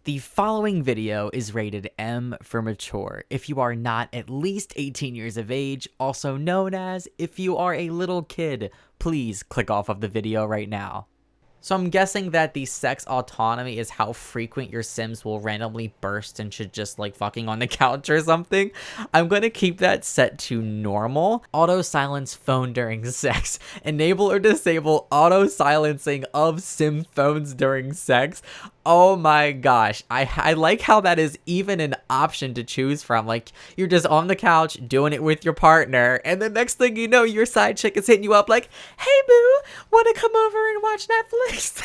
The following video is rated M for mature. If you are not at least 18 years of age, also known as if you are a little kid, please click off of the video right now. So I'm guessing that the sex autonomy is how frequent your Sims will randomly burst and should just like fucking on the couch or something. I'm going to keep that set to normal. Auto silence phone during sex. Enable or disable auto silencing of Sim phones during sex. Oh my gosh, I like how that is even an option to choose from. Like, you're just on the couch doing it with your partner, and the next thing you know, your side chick is hitting you up like, "Hey boo, wanna come over and watch Netflix?"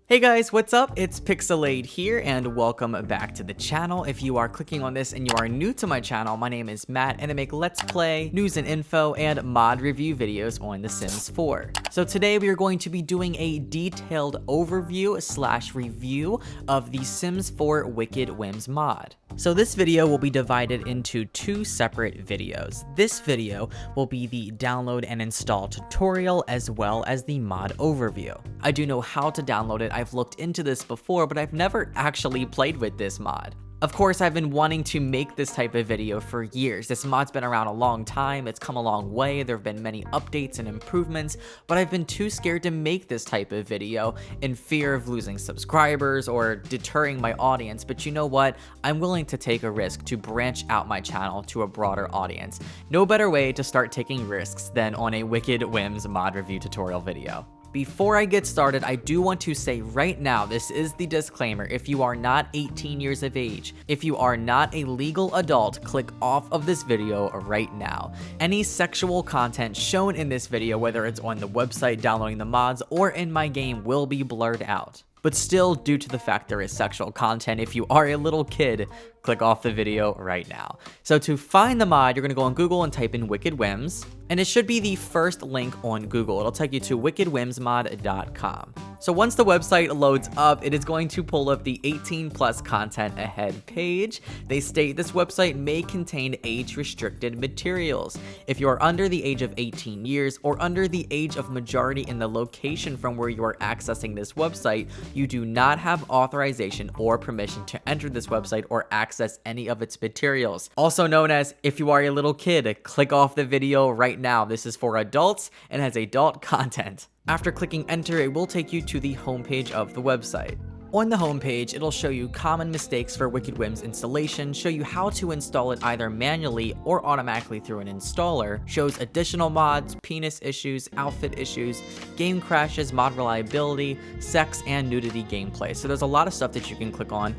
Hey guys, what's up? It's Pixelade here, and welcome back to the channel. If you are clicking on this and you are new to my channel, my name is Matt, and I make Let's Play, news and info, and mod review videos on The Sims 4. So today we are going to be doing a detailed overview / review of the Sims 4 Wicked Whims mod. So this video will be divided into two separate videos. This video will be the download and install tutorial as well as the mod overview. I do know how to download it. I've looked into this before, but I've never actually played with this mod. Of course, I've been wanting to make this type of video for years. This mod's been around a long time, it's come a long way, there have been many updates and improvements, but I've been too scared to make this type of video in fear of losing subscribers or deterring my audience. But you know what? I'm willing to take a risk to branch out my channel to a broader audience. No better way to start taking risks than on a Wicked Whims mod review tutorial video. Before I get started, I do want to say right now, this is the disclaimer. If you are not 18 years of age, if you are not a legal adult, click off of this video right now. Any sexual content shown in this video, whether it's on the website downloading the mods or in my game, will be blurred out. But still, due to the fact there is sexual content, if you are a little kid, click off the video right now. So to find the mod, you're going to go on Google and type in Wicked Whims, and it should be the first link on Google. It'll take you to wickedwhimsmod.com. So once the website loads up, it is going to pull up the 18+ content ahead page. They state this website may contain age-restricted materials. If you are under the age of 18 years or under the age of majority in the location from where you are accessing this website, you do not have authorization or permission to enter this website or access any of its materials. Also known as, if you are a little kid, click off the video right now. This is for adults and has adult content. After clicking enter, it will take you to the homepage of the website. On the homepage, it'll show you common mistakes for Wicked Whims installation, show you how to install it either manually or automatically through an installer, shows additional mods, penis issues, outfit issues, game crashes, mod reliability, sex, and nudity gameplay. So there's a lot of stuff that you can click on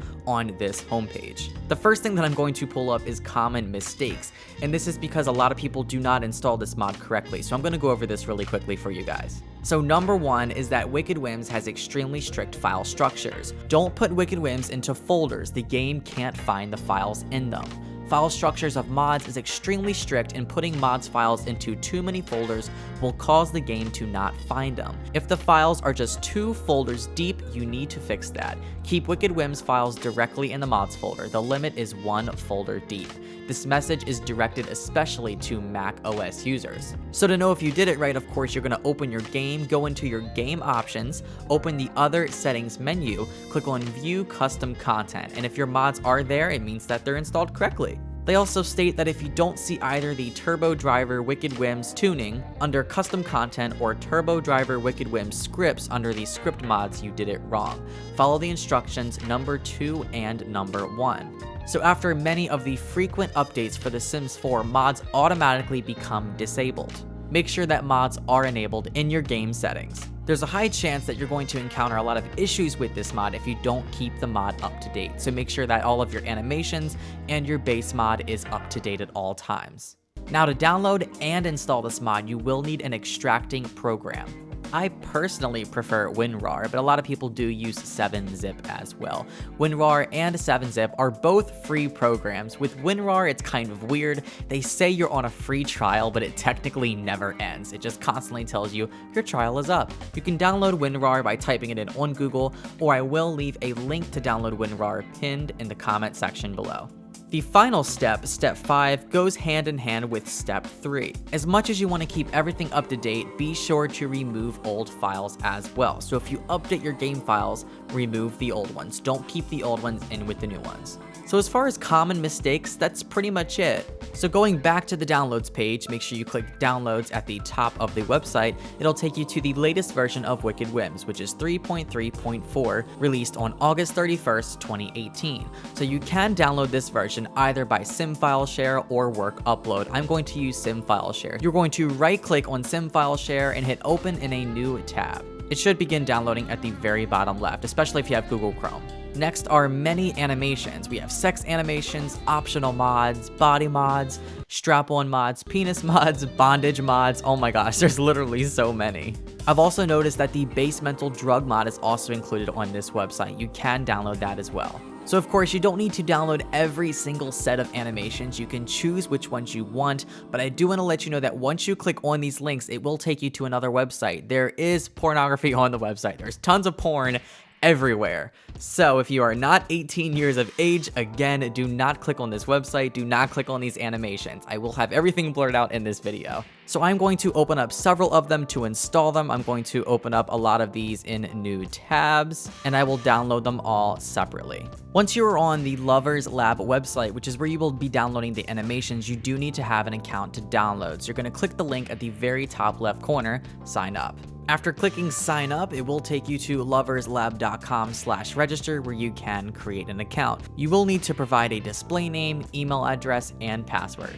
this homepage. The first thing that I'm going to pull up is common mistakes, and this is because a lot of people do not install this mod correctly. So I'm going to go over this really quickly for you guys. So number one is that Wicked Whims has extremely strict file structures. Don't put Wicked Whims into folders. The game can't find the files in them. File structures of mods is extremely strict, and putting mods files into too many folders will cause the game to not find them. If the files are just 2 folders deep, you need to fix that. Keep Wicked Whims files directly in the mods folder. The limit is 1 folder deep. This message is directed especially to Mac OS users. So to know if you did it right, of course, you're going to open your game, go into your game options, open the other settings menu, click on view custom content, and if your mods are there, it means that they're installed correctly. They also state that if you don't see either the Turbo Driver Wicked Whims tuning under custom content or Turbo Driver Wicked Whims scripts under the script mods, you did it wrong. Follow the instructions number 2 and number 1. So after many of the frequent updates for The Sims 4, mods automatically become disabled. Make sure that mods are enabled in your game settings. There's a high chance that you're going to encounter a lot of issues with this mod if you don't keep the mod up to date. So make sure that all of your animations and your base mod is up to date at all times. Now, to download and install this mod, you will need an extracting program. I personally prefer WinRAR, but a lot of people do use 7-Zip as well. WinRAR and 7-Zip are both free programs. With WinRAR, it's kind of weird. They say you're on a free trial, but it technically never ends. It just constantly tells you your trial is up. You can download WinRAR by typing it in on Google, or I will leave a link to download WinRAR pinned in the comment section below. The final step, step 5, goes hand in hand with step 3. As much as you want to keep everything up to date, be sure to remove old files as well. So if you update your game files, remove the old ones. Don't keep the old ones in with the new ones. So as far as common mistakes, that's pretty much it. So going back to the downloads page, make sure you click downloads at the top of the website. It'll take you to the latest version of Wicked Whims, which is 3.3.4, released on August 31st, 2018. So you can download this version either by sim file share or work upload. I'm going to use sim file share. You're going to right click on sim file share and hit open in a new tab. It should begin downloading at the very bottom left, especially if you have Google Chrome. Next are many animations. We have sex animations, optional mods, body mods, strap-on mods, penis mods, bondage mods. Oh my gosh, there's literally so many. I've also noticed that the base mental drug mod is also included on this website. You can download that as well. So of course, you don't need to download every single set of animations. You can choose which ones you want, but I do want to let you know that once you click on these links, it will take you to another website. There is pornography on the website. There's tons of porn everywhere. So if you are not 18 years of age, again, do not click on this website. Do not click on these animations. I will have everything blurred out in this video. So I'm going to open up several of them to install them. I'm going to open up a lot of these in new tabs, and I will download them all separately. Once you are on the LoversLab website, which is where you will be downloading the animations, you do need to have an account to download. So you're going to click the link at the very top left corner, sign up. After clicking sign up, it will take you to loverslab.com/register where you can create an account. You will need to provide a display name, email address, and password.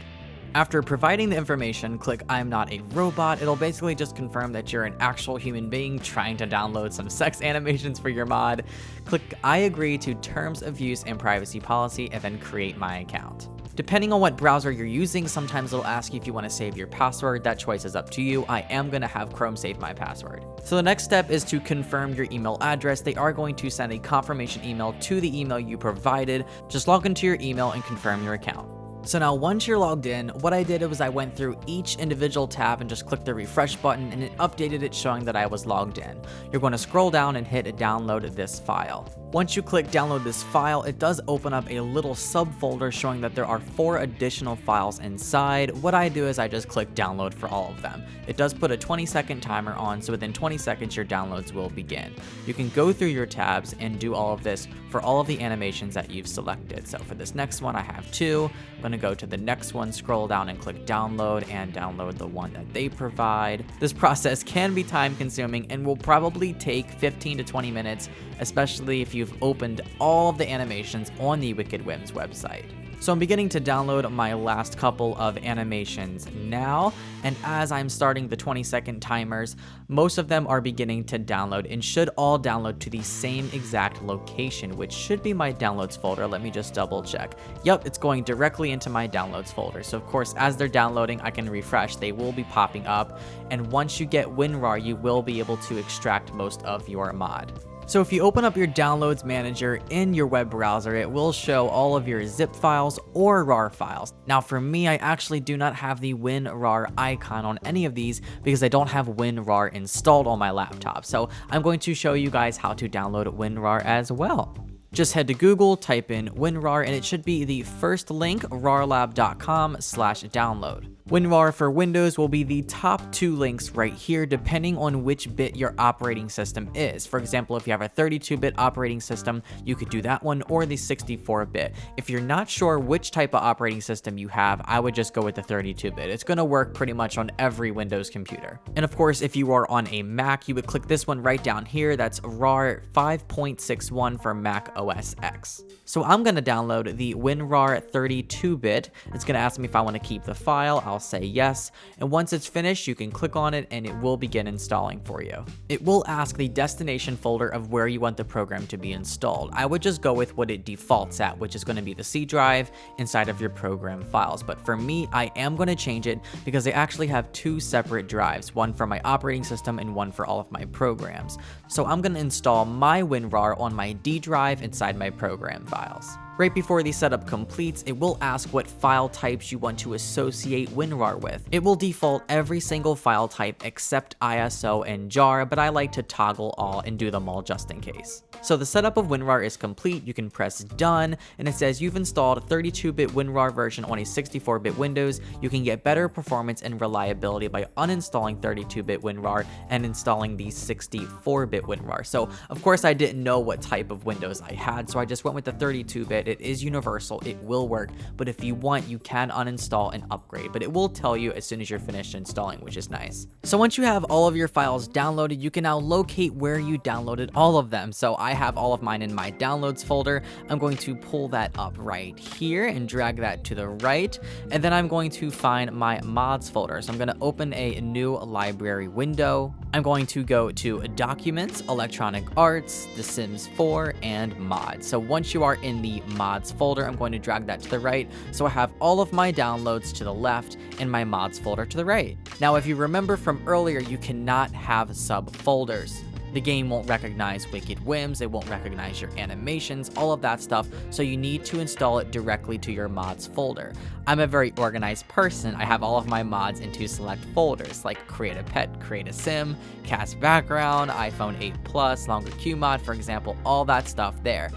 After providing the information, click I'm not a robot. It'll basically just confirm that you're an actual human being trying to download some sex animations for your mod. Click I agree to terms of use and privacy policy, and then create my account. Depending on what browser you're using, sometimes it'll ask you if you want to save your password. That choice is up to you. I am going to have Chrome save my password. So the next step is to confirm your email address. They are going to send a confirmation email to the email you provided. Just log into your email and confirm your account. So now once you're logged in, what I did was I went through each individual tab and just clicked the refresh button, and it updated it showing that I was logged in. You're going to scroll down and hit download this file. Once you click download this file, it does open up a little subfolder showing that there are 4 additional files inside. What I do is I just click download for all of them. It does put a 20-second timer on, so within 20 seconds your downloads will begin. You can go through your tabs and do all of this for all of the animations that you've selected. So for this next one, I have 2. I'm going to go to the next one, scroll down and click download, and download the one that they provide. This process can be time consuming and will probably take 15 to 20 minutes, especially if you've opened all of the animations on the Wicked Whims website. So I'm beginning to download my last couple of animations now, and as I'm starting the 20-second timers, most of them are beginning to download and should all download to the same exact location, which should be my downloads folder. Let me just double check. Yep, it's going directly into my downloads folder. So of course, as they're downloading, I can refresh. They will be popping up, and once you get WinRAR, you will be able to extract most of your mod. So if you open up your downloads manager in your web browser, it will show all of your zip files or RAR files. Now for me, I actually do not have the WinRAR icon on any of these because I don't have WinRAR installed on my laptop. So I'm going to show you guys how to download WinRAR as well. Just head to Google, type in WinRAR, and it should be the first link, rarlab.com/download. WinRAR for Windows will be the top 2 links right here, depending on which bit your operating system is. For example, if you have a 32-bit operating system, you could do that one, or the 64-bit. If you're not sure which type of operating system you have, I would just go with the 32-bit. It's going to work pretty much on every Windows computer. And of course, if you are on a Mac, you would click this one right down here. That's RAR 5.61 for Mac OS X. So I'm going to download the WinRAR 32-bit. It's going to ask me if I want to keep the file. I'll say yes, and once it's finished, you can click on it and it will begin installing for you. It will ask the destination folder of where you want the program to be installed. I would just go with what it defaults at, which is going to be the C drive inside of your program files. But for me, I am going to change it because I actually have 2 separate drives, one for my operating system and one for all of my programs. So I'm going to install my WinRAR on my D drive inside my program files. Right before the setup completes, it will ask what file types you want to associate WinRAR with. It will default every single file type except ISO and JAR, but I like to toggle all and do them all just in case. So the setup of WinRAR is complete. You can press done, and it says you've installed 32-bit WinRAR version on a 64-bit Windows. You can get better performance and reliability by uninstalling 32-bit WinRAR and installing the 64-bit WinRAR. So of course I didn't know what type of Windows I had, so I just went with the 32-bit. It is universal, it will work, but if you want, you can uninstall and upgrade, but it will tell you as soon as you're finished installing, which is nice. So once you have all of your files downloaded, you can now locate where you downloaded all of them. So I have all of mine in my downloads folder. I'm going to pull that up right here and drag that to the right, and then I'm going to find my mods folder. So I'm going to open a new library window. I'm going to go to Documents, Electronic Arts, The Sims 4, and Mods. So once you are in the mods folder, I'm going to drag that to the right, so I have all of my downloads to the left and my mods folder to the right. Now if you remember from earlier, you cannot have subfolders. The game won't recognize Wicked Whims, it won't recognize your animations, all of that stuff, so you need to install it directly to your mods folder. I'm a very organized person. I have all of my mods into select folders, like Create a Pet, Create a Sim, Cast Background, iPhone 8 Plus, Longer Q Mod, for example, all that stuff there.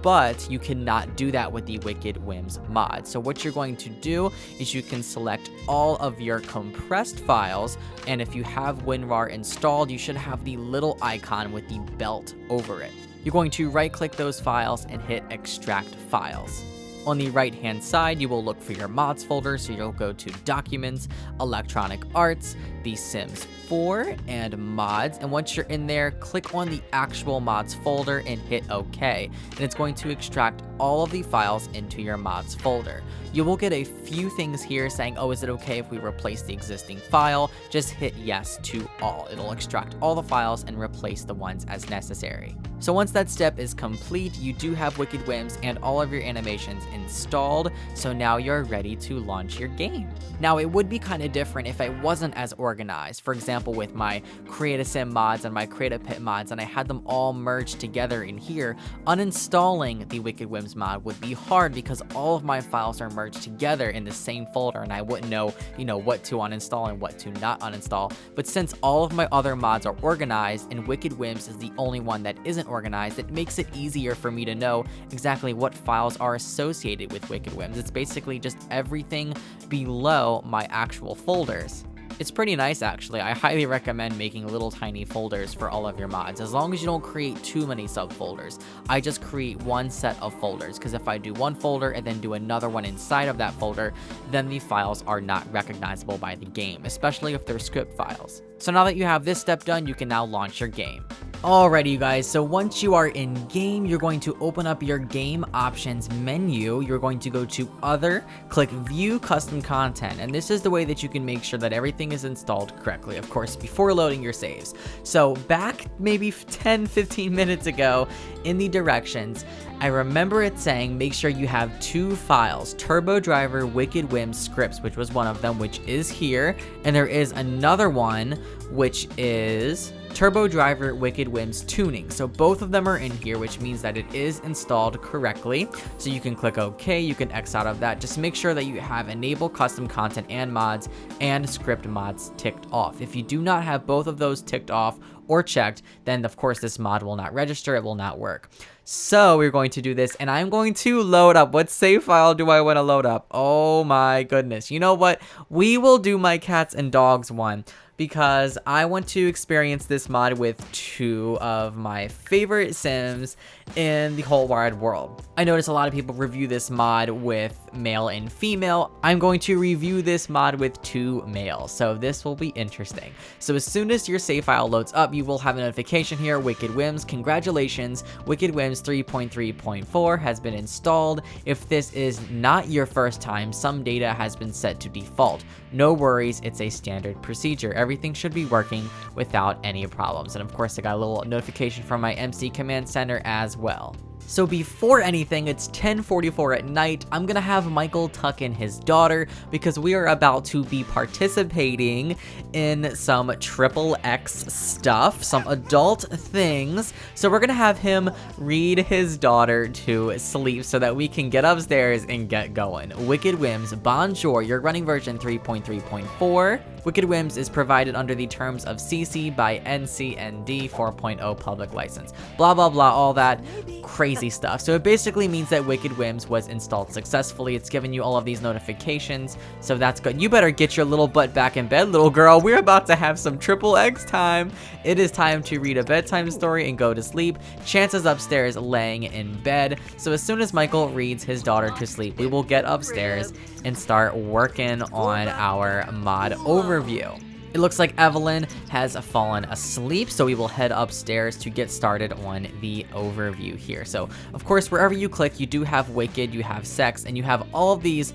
But you cannot do that with the Wicked Whims mod. So what you're going to do is you can select all of your compressed files, and if you have WinRAR installed, you should have the little icon with the belt over it. You're going to right-click those files and hit Extract Files. On the right-hand side, you will look for your mods folder, so you'll go to Documents, Electronic Arts, The Sims 4, and Mods, and once you're in there, click on the actual mods folder and hit OK, and it's going to extract all of the files into your mods folder. You will get a few things here saying, oh, is it okay if we replace the existing file? Just hit yes to all. It'll extract all the files and replace the ones as necessary. So once that step is complete, you do have Wicked Whims and all of your animations installed, so now you're ready to launch your game. Now it would be kind of different if I wasn't as organized. For example, with my Create a Sim mods and my Create a Pet mods, and I had them all merged together in here, uninstalling the Wicked Whims mod would be hard because all of my files are merged together in the same folder, and I wouldn't know, what to uninstall and what to not uninstall. But since all of my other mods are organized and Wicked Whims is the only one that isn't organized, it makes it easier for me to know exactly what files are associated with Wicked Whims. It's basically just everything below my actual folders. It's pretty nice, actually. I highly recommend making little tiny folders for all of your mods, as long as you don't create too many subfolders. I just create one set of folders, because if I do one folder and then do another one inside of that folder, then the files are not recognizable by the game, especially if they're script files. So now that you have this step done, you can now launch your game. Alrighty you guys, so once you are in game, you're going to open up your game options menu. You're going to go to other, click view custom content, and this is the way that you can make sure that everything is installed correctly, of course, before loading your saves. So back maybe 10-15 minutes ago in the directions, I remember it saying make sure you have two files, Turbo Driver Wicked Whims scripts, which was one of them, which is here, and there is another one which is Turbo Driver Wicked Whims tuning. So both of them are in here, which means that it is installed correctly. So you can click OK, you can X out of that. Just make sure that you have enable custom content and mods and script mods ticked off. If you do not have both of those ticked off or checked, then of course this mod will not register, it will not work. So we're going to do this, and I'm going to load up. What save file do I want to load up? Oh my goodness. You know what? We will do my cats and dogs one, because I want to experience this mod with two of my favorite Sims in the whole wide world. I notice a lot of people review this mod with male and female. I'm going to review this mod with two males, so this will be interesting. So as soon as your save file loads up, you will have a notification here, Wicked Whims, congratulations, Wicked Whims 3.3.4 has been installed. If this is not your first time, some data has been set to default. No worries, it's a standard procedure. Everything should be working without any problems. And of course, I got a little notification from my MC Command Center as well. So before anything, it's 10:44 at night. I'm gonna have Michael tuck in his daughter because we are about to be participating in some XXX stuff, some adult things. So we're gonna have him read his daughter to sleep so that we can get upstairs and get going. Wicked Whims, bonjour, you're running version 3.3.4. Wicked Whims is provided under the terms of CC by NCND 4.0 public license. Blah, blah, blah, all that crazy stuff. So it basically means that Wicked Whims was installed successfully. It's giving you all of these notifications, so that's good. You better get your little butt back in bed, little girl. We're about to have some XXX time. It is time to read a bedtime story and go to sleep. Chances upstairs laying in bed. So as soon as Michael reads his daughter to sleep, we will get upstairs and start working on our mod overview. It looks like Evelyn has fallen asleep, so we will head upstairs to get started on the overview here. So, of course, wherever you click, you do have Wicked, you have Sex, and you have all of these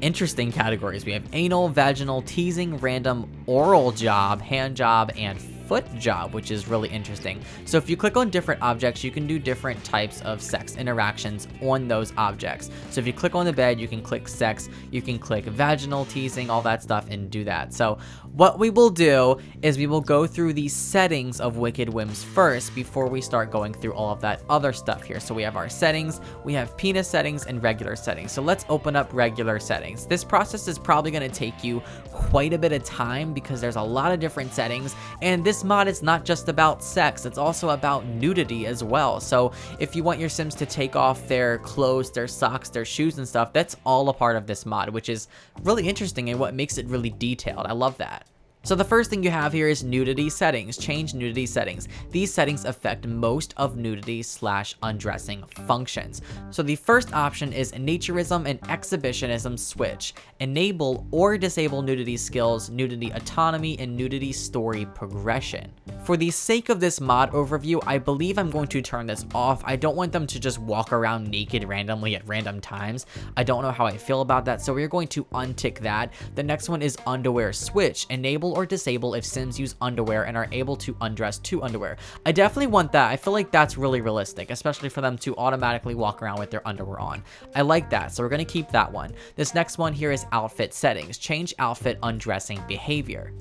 interesting categories. We have anal, vaginal, teasing, random, oral job, hand job, and foot job, which is really interesting. So if you click on different objects, you can do different types of sex interactions on those objects. So if you click on the bed, you can click sex, you can click vaginal, teasing, all that stuff, and do that. So what we will do is we will go through the settings of Wicked Whims first before we start going through all of that other stuff here. So we have our settings, we have penis settings, and regular settings. So let's open up regular settings. This process is probably going to take you quite a bit of time because there's a lot of different settings, and this mod is not just about sex, it's also about nudity as well. So if you want your Sims to take off their clothes, their socks, their shoes and stuff, that's all a part of this mod, which is really interesting and what makes it really detailed. I love that. So the first thing you have here is nudity settings. Change nudity settings. These settings affect most of nudity/undressing functions. So the first option is naturism and exhibitionism switch. Enable or disable nudity skills, nudity autonomy, and nudity story progression. For the sake of this mod overview, I believe I'm going to turn this off. I don't want them to just walk around naked randomly at random times. I don't know how I feel about that, so we're going to untick that. The next one is underwear switch. Enable or disable if Sims use underwear and are able to undress to underwear. I definitely want that. I feel like that's really realistic, especially for them to automatically walk around with their underwear on. I like that, so we're going to keep that one. This next one here is outfit settings. Change outfit undressing behavior.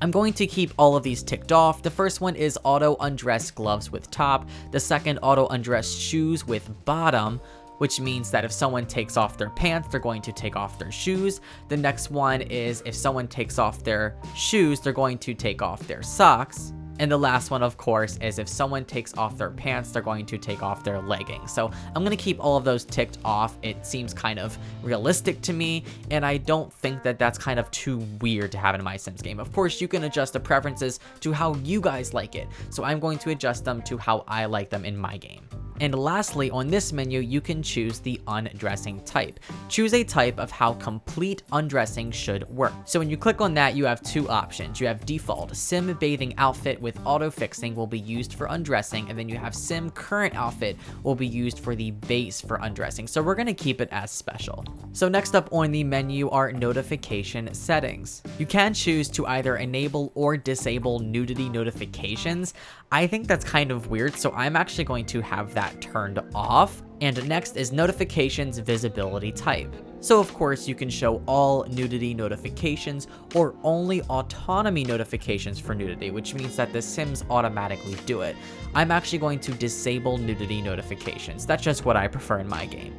I'm going to keep all of these ticked off. The first one is auto undress gloves with top. The second, auto undress shoes with bottom, which means that if someone takes off their pants, they're going to take off their shoes. The next one is if someone takes off their shoes, they're going to take off their socks. And the last one, of course, is if someone takes off their pants, they're going to take off their leggings. So I'm going to keep all of those ticked off. It seems kind of realistic to me, and I don't think that that's kind of too weird to have in my Sims game. Of course, you can adjust the preferences to how you guys like it. So I'm going to adjust them to how I like them in my game. And lastly, on this menu, you can choose the undressing type. Choose a type of how complete undressing should work. So when you click on that, you have two options. You have default, Sim bathing outfit with auto fixing will be used for undressing, and then you have Sim current outfit will be used for the base for undressing. So we're gonna keep it as special. So next up on the menu are notification settings. You can choose to either enable or disable nudity notifications. I think that's kind of weird, so I'm actually going to have that turned off. And next is notifications visibility type. So of course you can show all nudity notifications or only autonomy notifications for nudity, which means that the Sims automatically do it. I'm actually going to disable nudity notifications. That's just what I prefer in my game.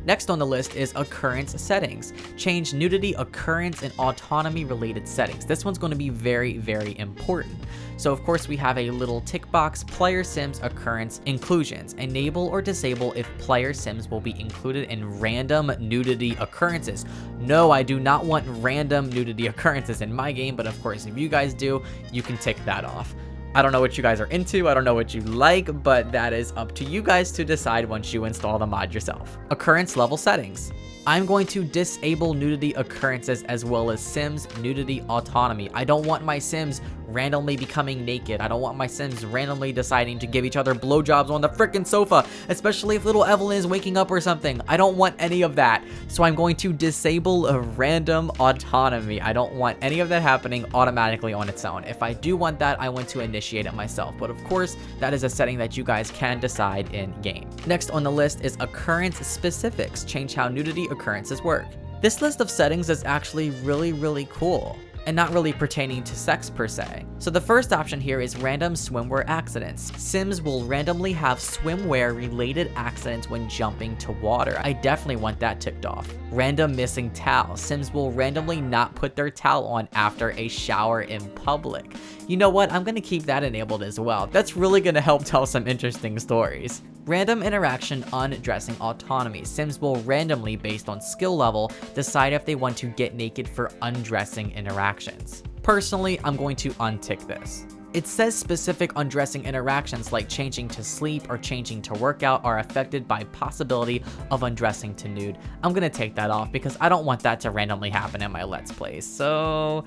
Next on the list is occurrence settings. Change nudity, occurrence, and autonomy related settings. This one's going to be very, very important. So of course we have a little tick box, player Sims occurrence inclusions. Enable or disable if player Sims will be included in random nudity occurrences. No, I do not want random nudity occurrences in my game, but of course if you guys do, you can tick that off. I don't know what you guys are into, I don't know what you like, but that is up to you guys to decide once you install the mod yourself. Occurrence level settings. I'm going to disable nudity occurrences as well as Sims nudity autonomy. I don't want my Sims randomly becoming naked. I don't want my Sims randomly deciding to give each other blowjobs on the frickin' sofa, especially if little Evelyn is waking up or something. I don't want any of that. So I'm going to disable a random autonomy. I don't want any of that happening automatically on its own. If I do want that, I want to initiate initiate it myself, but of course, that is a setting that you guys can decide in game. Next on the list is occurrence specifics, change how nudity occurrences work. This list of settings is actually really cool, and not really pertaining to sex per se. So the first option here is random swimwear accidents. Sims will randomly have swimwear related accidents when jumping to water. I definitely want that ticked off. Random missing towel. Sims will randomly not put their towel on after a shower in public. You know what? I'm gonna keep that enabled as well. That's really gonna help tell some interesting stories. Random interaction undressing autonomy. Sims will randomly, based on skill level, decide if they want to get naked for undressing interactions. Personally, I'm going to untick this. It says specific undressing interactions like changing to sleep or changing to workout are affected by possibility of undressing to nude. I'm gonna take that off because I don't want that to randomly happen in my Let's Plays, so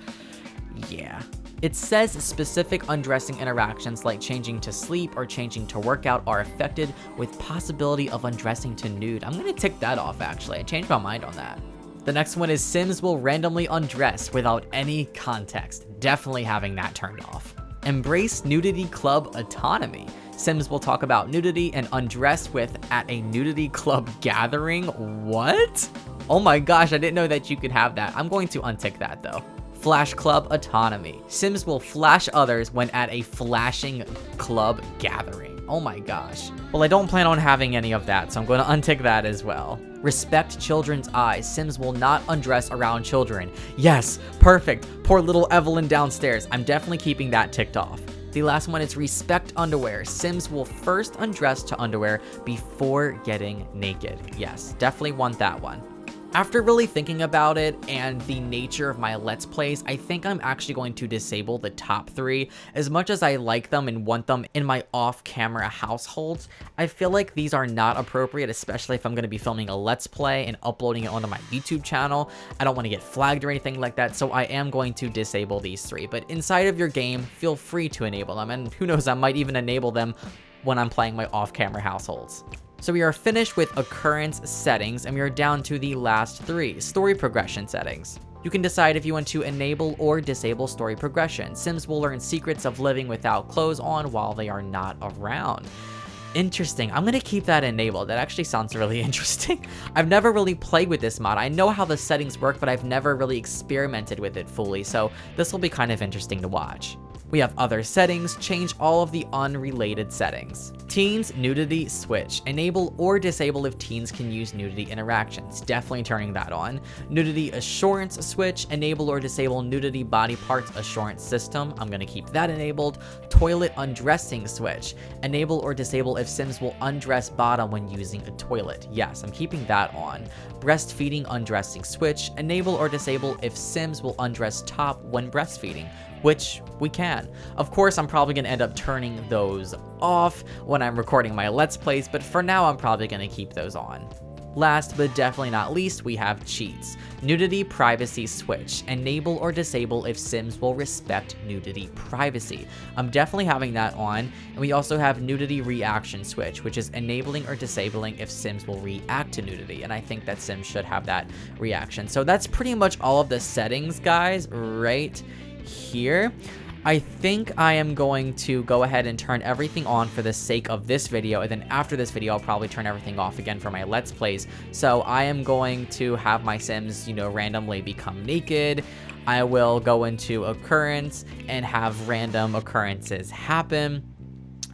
yeah. It says specific undressing interactions like changing to sleep or changing to workout are affected with possibility of undressing to nude. I'm gonna tick that off actually, I changed my mind on that. The next one is Sims will randomly undress without any context. Definitely having that turned off. Embrace nudity club autonomy. Sims will talk about nudity and undress with at a nudity club gathering. What? Oh my gosh, I didn't know that you could have that. I'm going to untick that though. Flash club autonomy. Sims will flash others when at a flashing club gathering. Oh my gosh. Well, I don't plan on having any of that, so I'm going to untick that as well. Respect children's eyes. Sims will not undress around children. Yes, perfect. Poor little Evelyn downstairs. I'm definitely keeping that ticked off. The last one is respect underwear. Sims will first undress to underwear before getting naked. Yes, definitely want that one. After really thinking about it and the nature of my Let's Plays, I think I'm actually going to disable the top 3. As much as I like them and want them in my off-camera households, I feel like these are not appropriate, especially if I'm going to be filming a Let's Play and uploading it onto my YouTube channel. I don't want to get flagged or anything like that, so I am going to disable these 3. But inside of your game, feel free to enable them, and who knows, I might even enable them when I'm playing my off-camera households. So we are finished with occurrence settings, and we are down to the last 3, story progression settings. You can decide if you want to enable or disable story progression. Sims will learn secrets of living without clothes on while they are not around. Interesting. I'm gonna keep that enabled. That actually sounds really interesting. I've never really played with this mod. I know how the settings work, but I've never really experimented with it fully, so this will be kind of interesting to watch. We have other settings, change all of the unrelated settings. Teens nudity switch, enable or disable if teens can use nudity interactions, definitely turning that on. Nudity assurance switch, enable or disable nudity body parts assurance system, I'm gonna keep that enabled. Toilet undressing switch, enable or disable if Sims will undress bottom when using a toilet, yes, I'm keeping that on. Breastfeeding undressing switch, enable or disable if Sims will undress top when breastfeeding, which we can. Of course, I'm probably gonna end up turning those off when I'm recording my Let's Plays, but for now, I'm probably gonna keep those on. Last but definitely not least, we have cheats. Nudity privacy switch, enable or disable if Sims will respect nudity privacy. I'm definitely having that on. And we also have nudity reaction switch, which is enabling or disabling if Sims will react to nudity. And I think that Sims should have that reaction. So that's pretty much all of the settings, guys, right here. I think I am going to go ahead and turn everything on for the sake of this video, and then after this video I'll probably turn everything off again for my Let's Plays. So I am going to have my Sims, randomly become naked. I will go into occurrence and have random occurrences happen.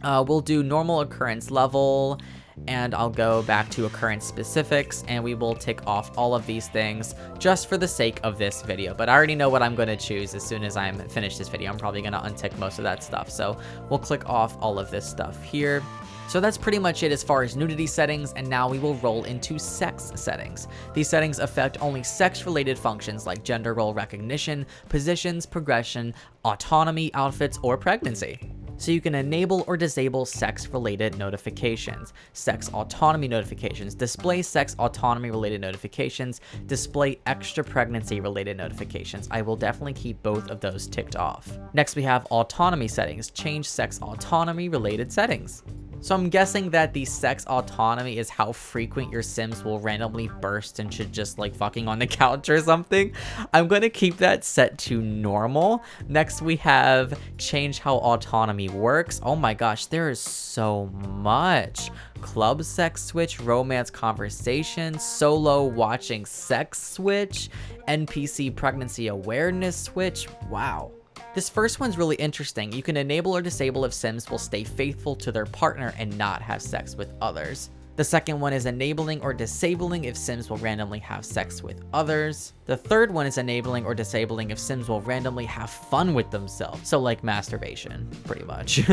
We'll do normal occurrence level, and I'll go back to occurrence specifics, and we will tick off all of these things just for the sake of this video. But I already know what I'm going to choose as soon as I'm finished this video. I'm probably going to untick most of that stuff, so we'll click off all of this stuff here. So that's pretty much it as far as nudity settings, and now we will roll into sex settings. These settings affect only sex-related functions like gender role recognition, positions, progression, autonomy, outfits, or pregnancy. So you can enable or disable sex-related notifications, sex autonomy notifications, display sex autonomy-related notifications, display extra pregnancy-related notifications. I will definitely keep both of those ticked off. Next, we have autonomy settings, change sex autonomy-related settings. So I'm guessing that the sex autonomy is how frequent your Sims will randomly burst and should just like fucking on the couch or something. I'm gonna keep that set to normal. Next we have change how autonomy works. Oh my gosh, there is so much. Club sex switch, romance conversation, solo watching sex switch, NPC pregnancy awareness switch. Wow. This first one's really interesting. You can enable or disable if Sims will stay faithful to their partner and not have sex with others. The second one is enabling or disabling if Sims will randomly have sex with others. The third one is enabling or disabling if Sims will randomly have fun with themselves. So like masturbation, pretty much.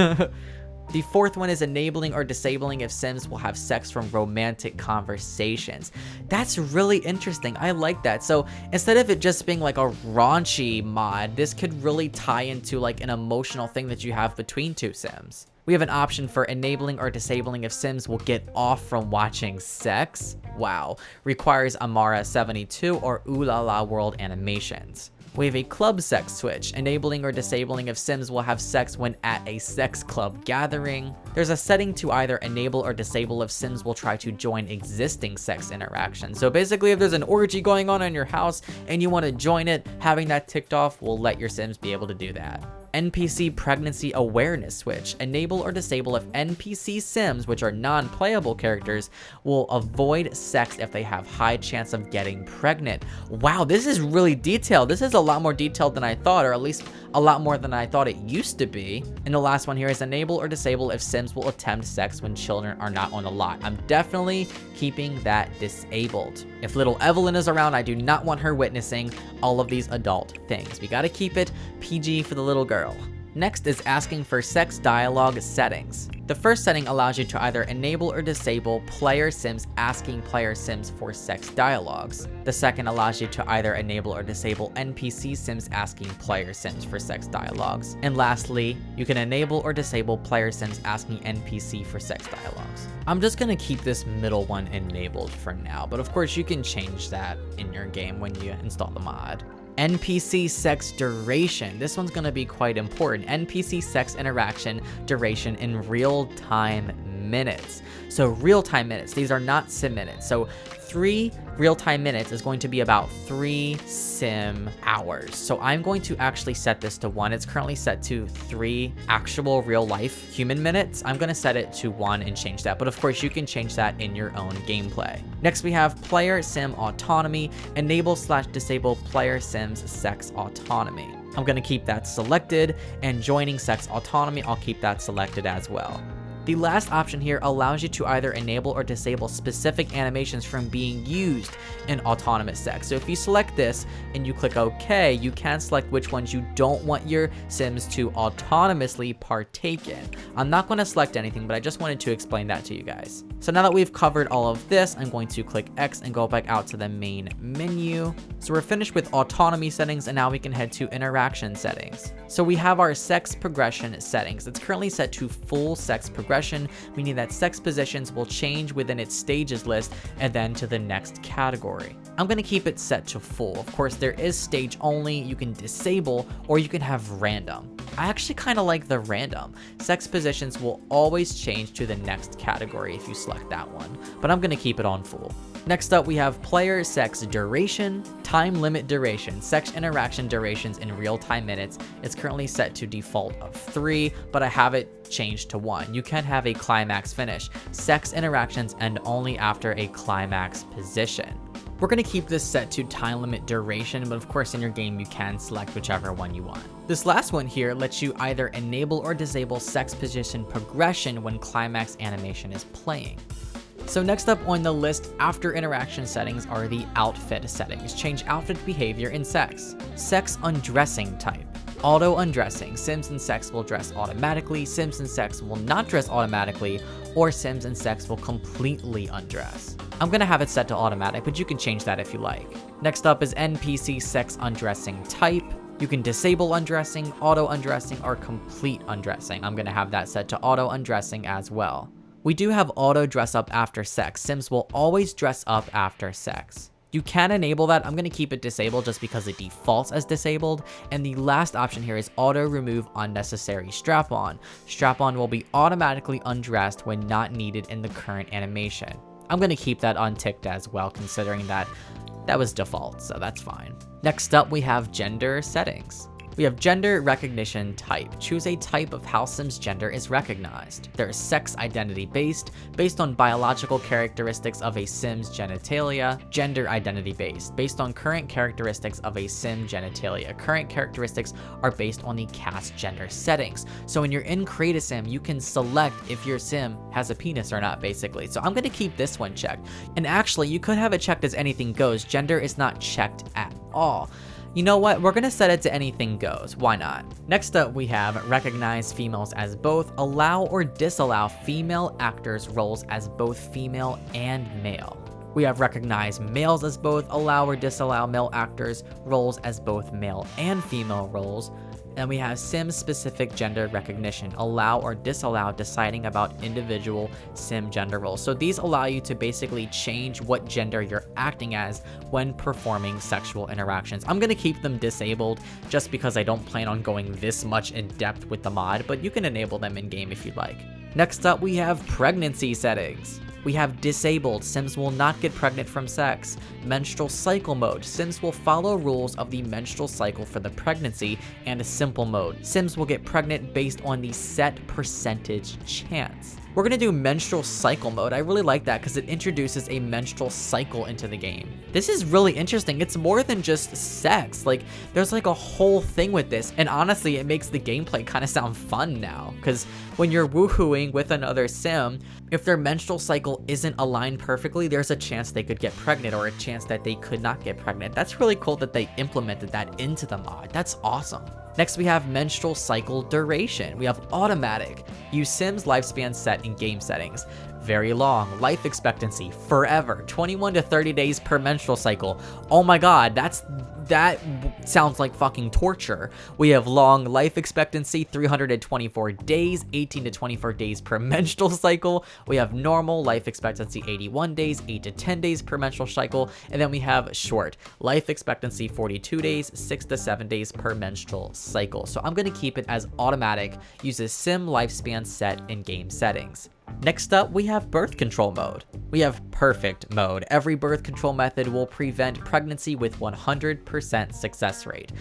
The fourth one is enabling or disabling if Sims will have sex from romantic conversations. That's really interesting. I like that. So instead of it just being like a raunchy mod, this could really tie into like an emotional thing that you have between two Sims. We have an option for enabling or disabling if Sims will get off from watching sex. Wow. Requires Amara 72 or Ooh La La World animations. We have a club sex switch, enabling or disabling if Sims will have sex when at a sex club gathering. There's a setting to either enable or disable if Sims will try to join existing sex interactions. So basically, if there's an orgy going on in your house and you want to join it, having that ticked off will let your Sims be able to do that. NPC pregnancy awareness switch. Enable or disable if NPC Sims, which are non-playable characters, will avoid sex if they have high chance of getting pregnant. Wow, this is really detailed. This is a lot more detailed than I thought, or at least a lot more than I thought it used to be. And the last one here is enable or disable if Sims will attempt sex when children are not on the lot. I'm definitely keeping that disabled. If little Evelyn is around, I do not want her witnessing all of these adult things. We gotta keep it PG for the little girl. Next is asking for sex dialogue settings. The first setting allows you to either enable or disable player Sims asking player Sims for sex dialogues. The second allows you to either enable or disable NPC Sims asking player Sims for sex dialogues. And lastly, you can enable or disable player Sims asking NPC for sex dialogues. I'm just gonna keep this middle one enabled for now, but of course you can change that in your game when you install the mod. NPC sex duration. This one's gonna be quite important. NPC sex interaction duration in real-time minutes. So real-time minutes, these are not sim minutes. So 3 real-time minutes is going to be about 3 sim hours. So I'm going to actually set this to 1. It's currently set to 3 actual real-life human minutes. I'm gonna set it to 1 and change that, but of course you can change that in your own gameplay. Next we have player sim autonomy. Enable/disable player sims sex autonomy. I'm gonna keep that selected, and joining sex autonomy, I'll keep that selected as well. The last option here allows you to either enable or disable specific animations from being used in autonomous sex. So if you select this and you click OK, you can select which ones you don't want your Sims to autonomously partake in. I'm not going to select anything, but I just wanted to explain that to you guys. So now that we've covered all of this, I'm going to click X and go back out to the main menu. So we're finished with autonomy settings, and now we can head to interaction settings. So we have our sex progression settings. It's currently set to full sex progression, meaning that sex positions will change within its stages list and then to the next category. I'm going to keep it set to full. Of course, there is stage only, you can disable, or you can have random. I actually kind of like the random. Sex positions will always change to the next category if you select that one, but I'm going to keep it on full. Next up, we have player sex duration, time limit duration, sex interaction durations in real-time minutes. It's currently set to default of 3, but I have it changed to 1. You can have a climax finish. Sex interactions end only after a climax position. We're going to keep this set to time limit duration, but of course in your game you can select whichever one you want. This last one here lets you either enable or disable sex position progression when climax animation is playing. So next up on the list after interaction settings are the outfit settings. Change outfit behavior in sex. Sex undressing type. Auto undressing. Sims and sex will dress automatically. Sims and sex will not dress automatically, or Sims and sex will completely undress. I'm gonna have it set to automatic, but you can change that if you like. Next up is NPC sex undressing type. You can disable undressing, auto undressing, or complete undressing. I'm gonna have that set to auto undressing as well. We do have auto dress up after sex. Sims will always dress up after sex. You can enable that. I'm going to keep it disabled just because it defaults as disabled. And the last option here is auto remove unnecessary strap-on. Strap-on will be automatically undressed when not needed in the current animation. I'm going to keep that unticked as well, considering that was default, so that's fine. Next up, we have gender settings. We have gender recognition type. Choose a type of how Sim's gender is recognized. There is sex identity based on biological characteristics of a Sim's genitalia. Gender identity based on current characteristics of a Sim genitalia. Current characteristics are based on the cast gender settings. So when you're in Create a Sim, you can select if your Sim has a penis or not, basically. So I'm gonna keep this one checked. And actually, you could have it checked as anything goes. Gender is not checked at all. You know what, we're gonna set it to anything goes, why not? Next up, we have recognize females as both, allow or disallow female actors roles as both female and male. We have recognize males as both, allow or disallow male actors roles as both male and female roles. And we have Sim specific gender recognition, allow or disallow deciding about individual Sim gender roles. So these allow you to basically change what gender you're acting as when performing sexual interactions. I'm gonna keep them disabled just because I don't plan on going this much in depth with the mod, but you can enable them in game if you'd like. Next up, we have pregnancy settings. We have disabled, Sims will not get pregnant from sex. Menstrual cycle mode, Sims will follow rules of the menstrual cycle for the pregnancy. And a simple mode, Sims will get pregnant based on the set percentage chance. We're gonna do menstrual cycle mode. I really like that because it introduces a menstrual cycle into the game. This is really interesting. It's more than just sex. Like, there's like a whole thing with this. And honestly, it makes the gameplay kind of sound fun now. Because when you're woohooing with another Sim, if their menstrual cycle isn't aligned perfectly, there's a chance they could get pregnant or a chance that they could not get pregnant. That's really cool that they implemented that into the mod. That's awesome. Next, we have menstrual cycle duration. We have automatic. Use Sim's lifespan set in game settings. Very long. Life expectancy, forever. 21 to 30 days per menstrual cycle. Oh my god, that sounds like fucking torture. We have long life expectancy, 324 days, 18 to 24 days per menstrual cycle. We have normal life expectancy, 81 days, 8 to 10 days per menstrual cycle. And then we have short life expectancy, 42 days, 6 to 7 days per menstrual cycle. So I'm gonna keep it as automatic. Uses Sim lifespan set in game settings. Next up, we have birth control mode. We have perfect mode. Every birth control method will prevent pregnancy with 100% success rate.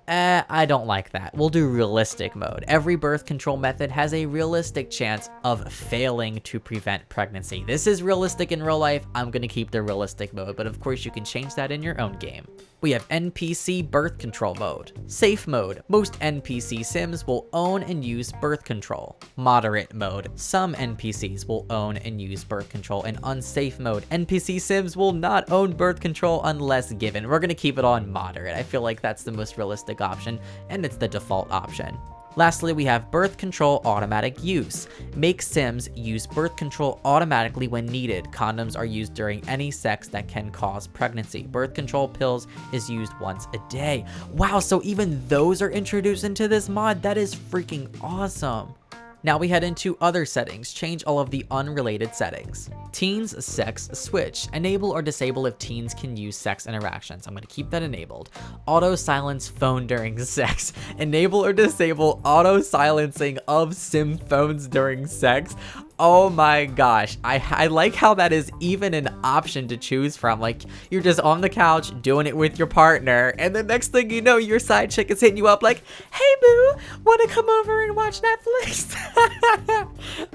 I don't like that. We'll do realistic mode. Every birth control method has a realistic chance of failing to prevent pregnancy. This is realistic in real life. I'm gonna keep the realistic mode, but of course you can change that in your own game. We have NPC birth control mode. Safe mode. Most NPC Sims will own and use birth control. Moderate mode. Some NPCs will own and use birth control. In unsafe mode, NPC Sims will not own birth control unless given. We're gonna keep it on moderate. I feel like that's the most realistic option, and it's the default option. Lastly, we have birth control automatic use. Make Sims use birth control automatically when needed. Condoms are used during any sex that can cause pregnancy. Birth control pills is used once a day. Wow, so even those are introduced into this mod? That is freaking awesome. Now we head into other settings. Change all of the unrelated settings. Teens sex switch. Enable or disable if teens can use sex interactions. I'm gonna keep that enabled. Auto silence phone during sex. Enable or disable auto silencing of Sim phones during sex. Oh my gosh, I like how that is even an option to choose from. Like, you're just on the couch doing it with your partner, and the next thing you know, your side chick is hitting you up like, hey boo, wanna come over and watch Netflix?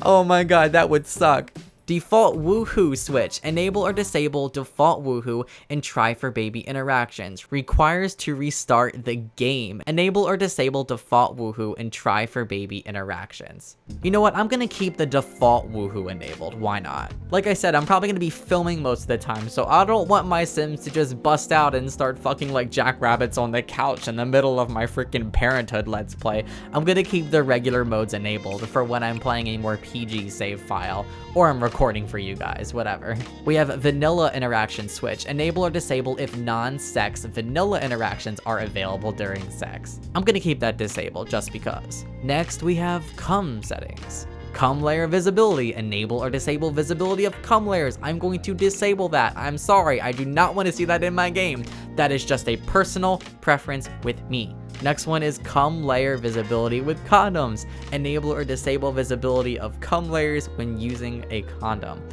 Oh my god, that would suck. Default woohoo switch. Enable or disable default woohoo and try for baby interactions. Requires to restart the game. Enable or disable default woohoo and try for baby interactions. You know what? I'm gonna keep the default woohoo enabled. Why not? Like I said, I'm probably gonna be filming most of the time, so I don't want my Sims to just bust out and start fucking like jackrabbits on the couch in the middle of my freaking parenthood let's play. I'm gonna keep the regular modes enabled for when I'm playing a more PG save file, or I'm recording for you guys, whatever. We have vanilla interaction switch. Enable or disable if non-sex vanilla interactions are available during sex. I'm gonna keep that disabled just because. Next, we have cum settings. Cum layer visibility, enable or disable visibility of cum layers. I'm going to disable that. I'm sorry, I do not want to see that in my game. That is just a personal preference with me. Next one is cum layer visibility with condoms. Enable or disable visibility of cum layers when using a condom.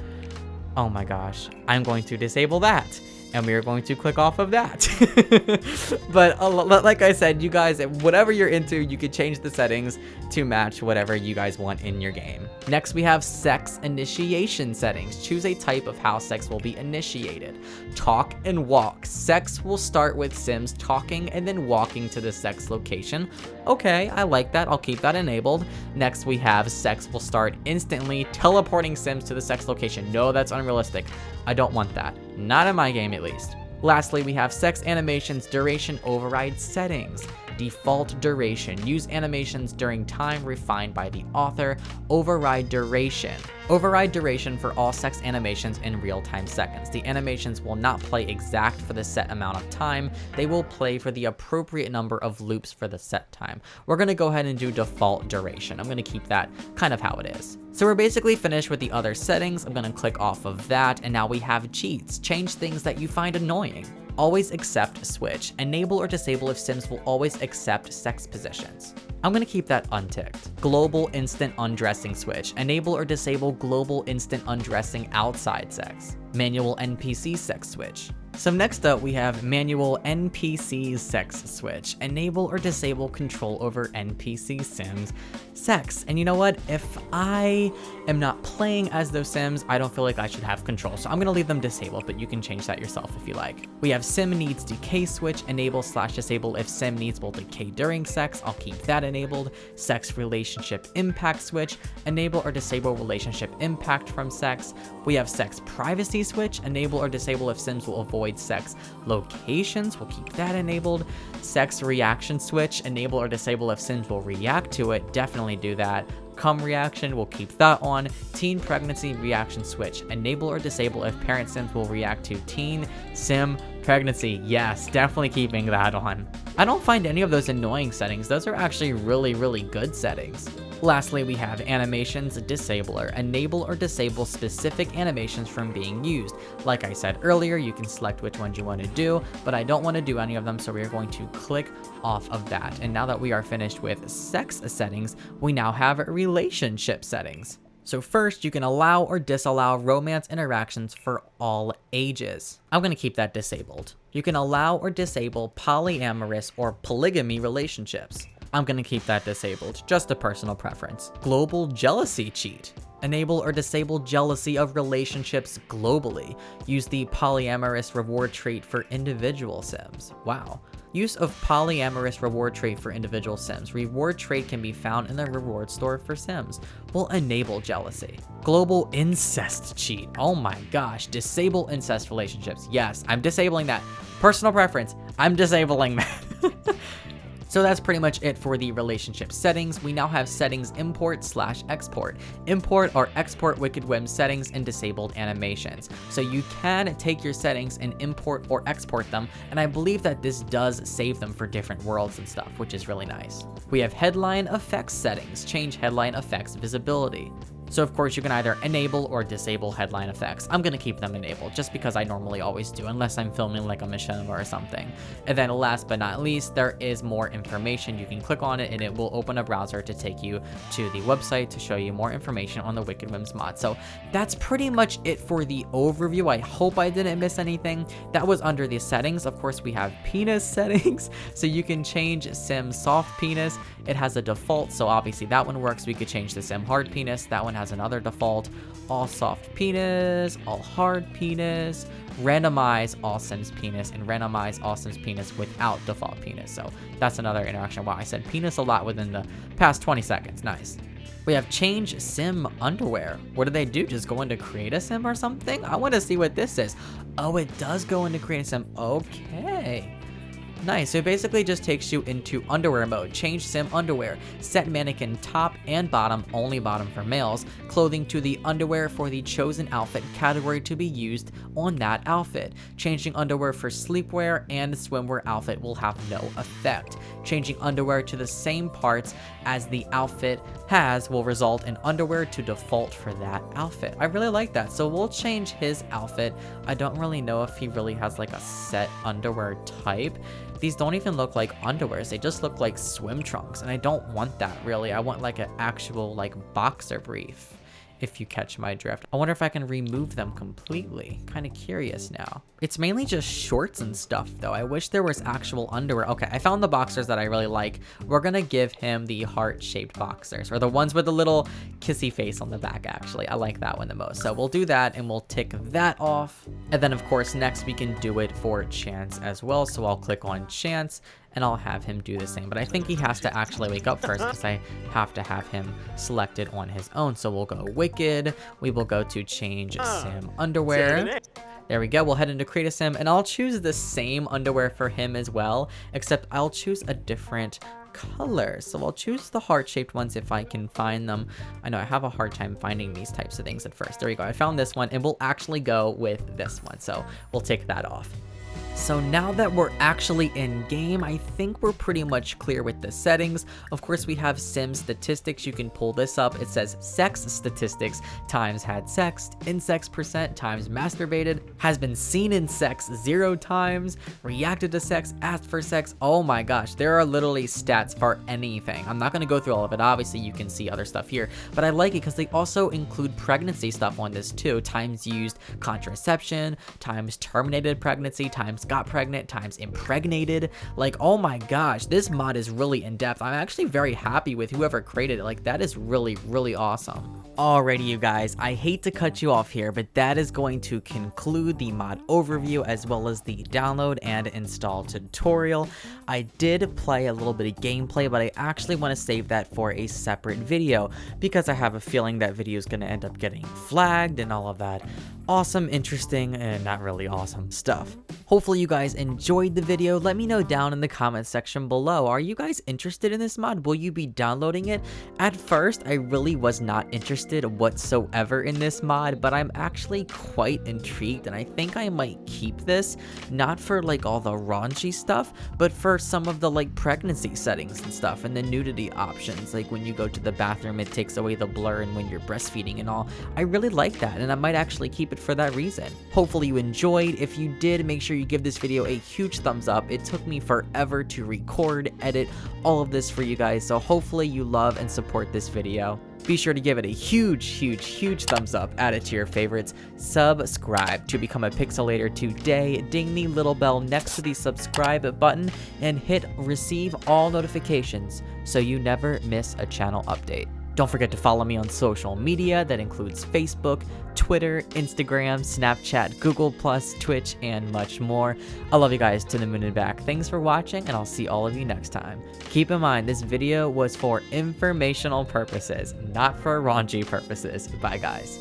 Oh my gosh, I'm going to disable that. And we are going to click off of that. But like I said, you guys, whatever you're into, you could change the settings to match whatever you guys want in your game. Next, we have sex initiation settings. Choose a type of how sex will be initiated. Talk and walk. Sex will start with Sims talking and then walking to the sex location. Okay, I like that. I'll keep that enabled. Next, we have sex will start instantly, teleporting Sims to the sex location. No, that's unrealistic. I don't want that. Not in my game, at least. Lastly, we have sex animations duration override settings. Default duration. Use animations during time refined by the author. Override duration. Override duration for all sex animations in real-time seconds. The animations will not play exact for the set amount of time. They will play for the appropriate number of loops for the set time. We're going to go ahead and do default duration. I'm going to keep that kind of how it is. So we're basically finished with the other settings. I'm going to click off of that, and now we have cheats. Change things that you find annoying. Always accept switch. Enable or disable if Sims will always accept sex positions. I'm going to keep that unticked. Global instant undressing switch. Enable or disable global instant undressing outside sex. Manual NPC sex switch. So next up, we have manual NPC sex switch. Enable or disable control over NPC Sims sex. And you know what? If I am not playing as those Sims, I don't feel like I should have control. So I'm going to leave them disabled, but you can change that yourself if you like. We have Sim needs decay switch. Enable/disable if Sim needs will decay during sex. I'll keep that enabled. Sex relationship impact switch. Enable or disable relationship impact from sex. We have sex privacy switch. Enable or disable if Sims will avoid sex locations. We'll keep that enabled. Sex reaction switch. Enable or disable if Sims will react to it. Definitely do that. Cum reaction, we'll keep that on. Teen pregnancy reaction switch. Enable or disable if parent Sims will react to teen sim pregnancy. Yes, definitely keeping that on. I don't find any of those annoying settings. Those are actually really, really good settings. Lastly, we have animations disabler. Enable or disable specific animations from being used. Like I said earlier, you can select which ones you want to do, but I don't want to do any of them, so we are going to click off of that. And now that we are finished with sex settings, we now have relationship settings. So first, you can allow or disallow romance interactions for all ages. I'm going to keep that disabled. You can allow or disable polyamorous or polygamy relationships. I'm going to keep that disabled, just a personal preference. Global jealousy cheat. Enable or disable jealousy of relationships globally. Use the polyamorous reward trait for individual Sims. Wow. Use of polyamorous reward trait for individual Sims. Reward trait can be found in the reward store for Sims. Will enable jealousy. Global incest cheat. Oh my gosh. Disable incest relationships. Yes, I'm disabling that. Personal preference. I'm disabling that. So that's pretty much it for the relationship settings. We now have settings import/export. Import or export Wicked Whims settings and disabled animations. So you can take your settings and import or export them, and I believe that this does save them for different worlds and stuff, which is really nice. We have headline effects settings. Change headline effects visibility. So of course you can either enable or disable headline effects. I'm going to keep them enabled just because I normally always do, unless I'm filming like a mission or something. And then last but not least, there is more information. You can click on it and it will open a browser to take you to the website to show you more information on the Wicked Whims mod. So that's pretty much it for the overview. I hope I didn't miss anything. That was under the settings. Of course, we have penis settings. So you can change Sim soft penis. It has a default, so obviously that one works. We could change the Sim hard penis. That one has another default. All soft penis, all hard penis, randomize all Sims penis, and randomize all Sims penis without default penis. So that's another interaction. Wow, I said penis a lot within the past 20 seconds. Nice. We have change Sim underwear. What do they do? Just go into create a Sim or something? I want to see what this is. Oh, it does go into create a Sim. Okay. Nice, so it basically just takes you into underwear mode. Change sim underwear. Set mannequin top and bottom, only bottom for males. Clothing to the underwear for the chosen outfit category to be used on that outfit. Changing underwear for sleepwear and swimwear outfit will have no effect. Changing underwear to the same parts as the outfit has will result in underwear to default for that outfit. I really like that. So we'll change his outfit. I don't really know if he really has like a set underwear type. These don't even look like underwears. They just look like swim trunks. And I don't want that really. I want like an actual like boxer brief, if you catch my drift. I wonder if I can remove them completely. Kind of curious now. It's mainly just shorts and stuff though. I wish there was actual underwear. Okay, I found the boxers that I really like. We're gonna give him the heart-shaped boxers, or the ones with the little kissy face on the back actually. I like that one the most. So we'll do that and we'll tick that off. And then of course next we can do it for Chance as well. So I'll click on Chance and I'll have him do the same. But I think he has to actually wake up first because I have to have him selected on his own. So we'll go Wicked. We will go to change sim underwear. There we go. We'll head into create a sim and I'll choose the same underwear for him as well, except I'll choose a different color. So I'll choose the heart-shaped ones if I can find them. I know I have a hard time finding these types of things at first. There we go. I found this one and we'll actually go with this one. So we'll take that off. So now that we're actually in game, I think we're pretty much clear with the settings. Of course, we have sim statistics. You can pull this up. It says sex statistics times had sex, insects percent times masturbated, has been seen in sex 0 times, reacted to sex, asked for sex. Oh my gosh, there are literally stats for anything. I'm not going to go through all of it. Obviously, you can see other stuff here, but I like it because they also include pregnancy stuff on this too. Times used contraception, times terminated pregnancy, times got pregnant, times impregnated. Like, oh my gosh, this mod is really in depth. I'm actually very happy with whoever created it. Like, that is really, really awesome. Alrighty, you guys, I hate to cut you off here, but that is going to conclude the mod overview as well as the download and install tutorial. I did play a little bit of gameplay, but I actually want to save that for a separate video because I have a feeling that video is going to end up getting flagged and all of that awesome, interesting, and not really awesome stuff. Hopefully you guys enjoyed the video. Let me know down in the comments section below. Are you guys interested in this mod? Will you be downloading it? At first, I really was not interested whatsoever in this mod, but I'm actually quite intrigued and I think I might keep this, not for like all the raunchy stuff, but for some of the like pregnancy settings and stuff and the nudity options. Like when you go to the bathroom, it takes away the blur, and when you're breastfeeding and all. I really like that, and I might actually keep it for that reason. Hopefully you enjoyed. If you did, make sure you give this video a huge thumbs up. It took me forever to record, edit all of this for you guys, so hopefully you love and support this video. Be sure to give it a huge thumbs up, add it to your favorites, subscribe to become a Pixelator today, ding the little bell next to the subscribe button, and hit receive all notifications so you never miss a channel update. Don't forget to follow me on social media. That includes Facebook, Twitter, Instagram, Snapchat, Google+, Twitch, and much more. I love you guys to the moon and back. Thanks for watching, and I'll see all of you next time. Keep in mind, this video was for informational purposes, not for raunchy purposes. Bye, guys.